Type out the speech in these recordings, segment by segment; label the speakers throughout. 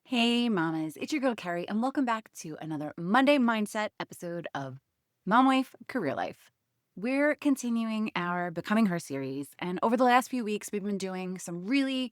Speaker 1: Hey, mamas, it's your girl Carrie, and welcome back to another Monday Mindset episode of Mom Wife Career Life. We're continuing our Becoming Her series, and over the last few weeks, we've been doing some really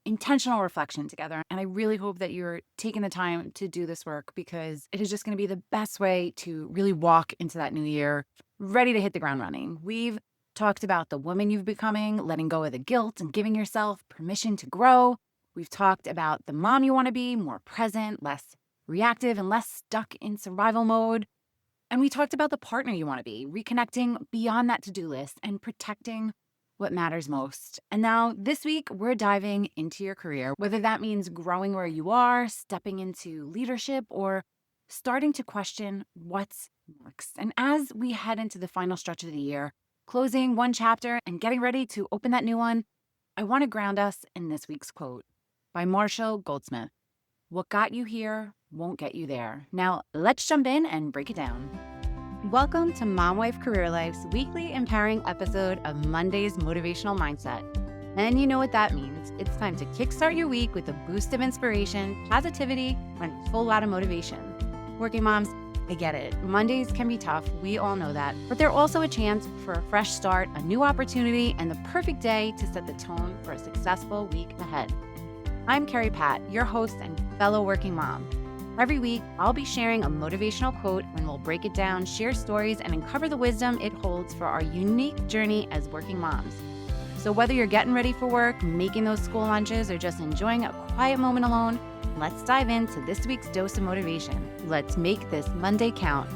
Speaker 1: intentional reflection together. And I really hope that you're taking the time to do this work because it is just going to be the best way to really walk into that new year ready to hit the ground running. We've talked about the woman you've becoming, letting go of the guilt, and giving yourself permission to grow. We've talked about the mom you want to be, more present, less reactive, and less stuck in survival mode. And we talked about the partner you want to be, reconnecting beyond that to-do list and protecting what matters most. And now this week, we're diving into your career, whether that means growing where you are, stepping into leadership, or starting to question what's next. And as we head into the final stretch of the year, closing one chapter and getting ready to open that new one, I want to ground us in this week's quote by Goldsmith. What got you here won't get you there. Now, let's jump in and break it down. Welcome to Mom Wife Career Life's weekly empowering episode of Monday's Motivational Mindset. And you know what that means. It's time to kickstart your week with a boost of inspiration, positivity, and a full lot of motivation. Working moms, I get it. Mondays can be tough. We all know that. But they're also a chance for a fresh start, a new opportunity, and the perfect day to set the tone for a successful week ahead. I'm Carrie Pat, your host and fellow working mom. Every week, I'll be sharing a motivational quote and we'll break it down, share stories, and uncover the wisdom it holds for our unique journey as working moms. So whether you're getting ready for work, making those school lunches, or just enjoying a quiet moment alone, let's dive into this week's dose of motivation. Let's make this Monday count.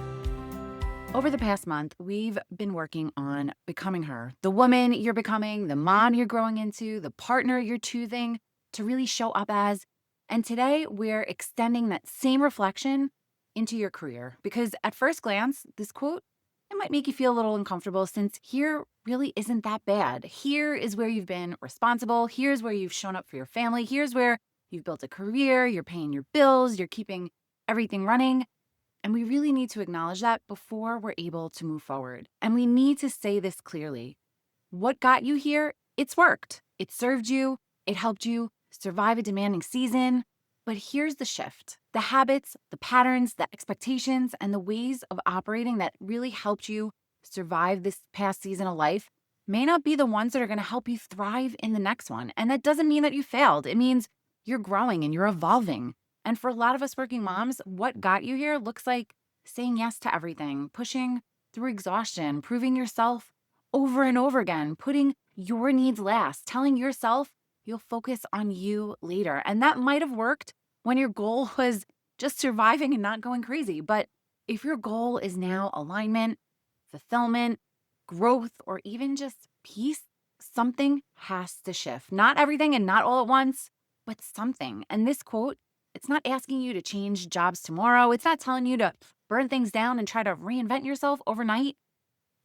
Speaker 1: Over the past month, we've been working on becoming her, the woman you're becoming, the mom you're growing into, the partner you're choosing to really show up as. And today we're extending that same reflection into your career because at first glance, this quote, it might make you feel a little uncomfortable since here really isn't that bad. Here is where you've been responsible. Here's where you've shown up for your family. Here's where you've built a career, you're paying your bills, you're keeping everything running. And we really need to acknowledge that before we're able to move forward. And we need to say this clearly. What got you here? It's worked. It served you. It helped you survive a demanding season. But here's the shift. The habits, the patterns, the expectations, and the ways of operating that really helped you survive this past season of life may not be the ones that are going to help you thrive in the next one. And that doesn't mean that you failed. It means you're growing and you're evolving. And for a lot of us working moms, what got you here looks like saying yes to everything, pushing through exhaustion, proving yourself over and over again, putting your needs last, telling yourself you'll focus on you later. And that might have worked when your goal was just surviving and not going crazy. But if your goal is now alignment, fulfillment, growth, or even just peace, something has to shift. Not everything and not all at once, but something. And this quote, it's not asking you to change jobs tomorrow. It's not telling you to burn things down and try to reinvent yourself overnight.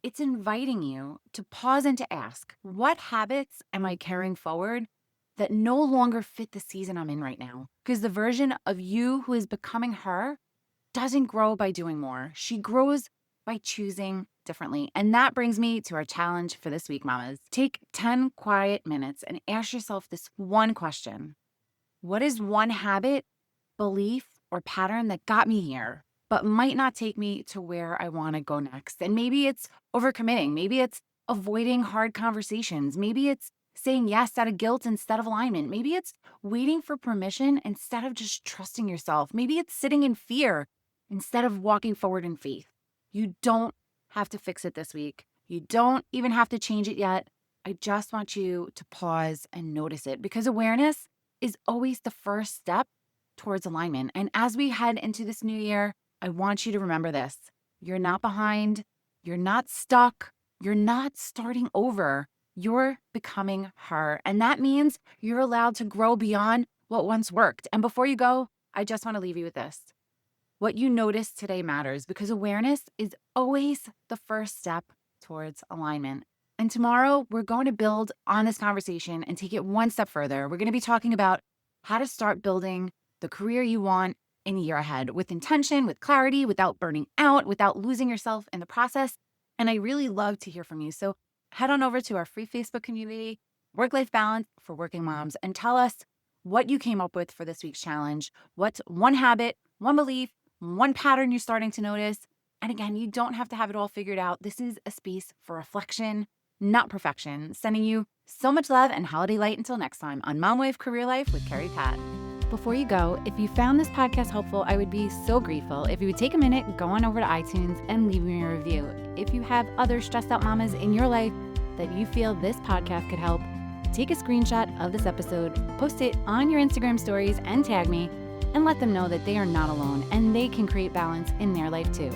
Speaker 1: It's inviting you to pause and to ask, what habits am I carrying forward that no longer fit the season I'm in right now? Because the version of you who is becoming her doesn't grow by doing more. She grows by choosing differently. And that brings me to our challenge for this week, mamas. Take 10 quiet minutes and ask yourself this one question. What is one habit, belief, or pattern that got me here, but might not take me to where I want to go next? And maybe it's overcommitting. Maybe it's avoiding hard conversations. Maybe it's saying yes out of guilt instead of alignment. Maybe it's waiting for permission instead of just trusting yourself. Maybe it's sitting in fear instead of walking forward in faith. You don't have to fix it this week. You don't even have to change it yet. I just want you to pause and notice it because awareness is always the first step towards alignment. And as we head into this new year, I want you to remember this. You're not behind. You're not stuck. You're not starting over. You're becoming her. And that means you're allowed to grow beyond what once worked. And before you go, I just want to leave you with this. What you notice today matters because awareness is always the first step towards alignment. And tomorrow, we're going to build on this conversation and take it one step further. We're going to be talking about how to start building the career you want in the year ahead with intention, with clarity, without burning out, without losing yourself in the process. And I really love to hear from you. So head on over to our free Facebook community, Work-Life Balance for Working Moms, and tell us what you came up with for this week's challenge. What's one habit, one belief, one pattern you're starting to notice? And again, you don't have to have it all figured out. This is a space for reflection, not perfection. Sending you so much love and holiday light until next time on Mom Wife Career Life with Carrie Pat. Before you go, if you found this podcast helpful, I would be so grateful if you would take a minute, go on over to iTunes and leave me a review. If you have other stressed out mamas in your life that you feel this podcast could help, take a screenshot of this episode, post it on your Instagram stories and tag me, and let them know that they are not alone and they can create balance in their life too.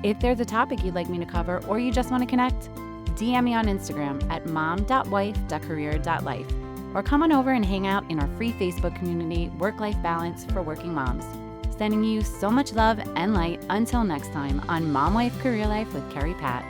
Speaker 1: If there's a topic you'd like me to cover or you just want to connect, DM me on Instagram at mom.wife.career.life or come on over and hang out in our free Facebook community, Work-Life Balance for Working Moms. Sending you so much love and light until next time on Mom Wife Career Life with Carrie Pat.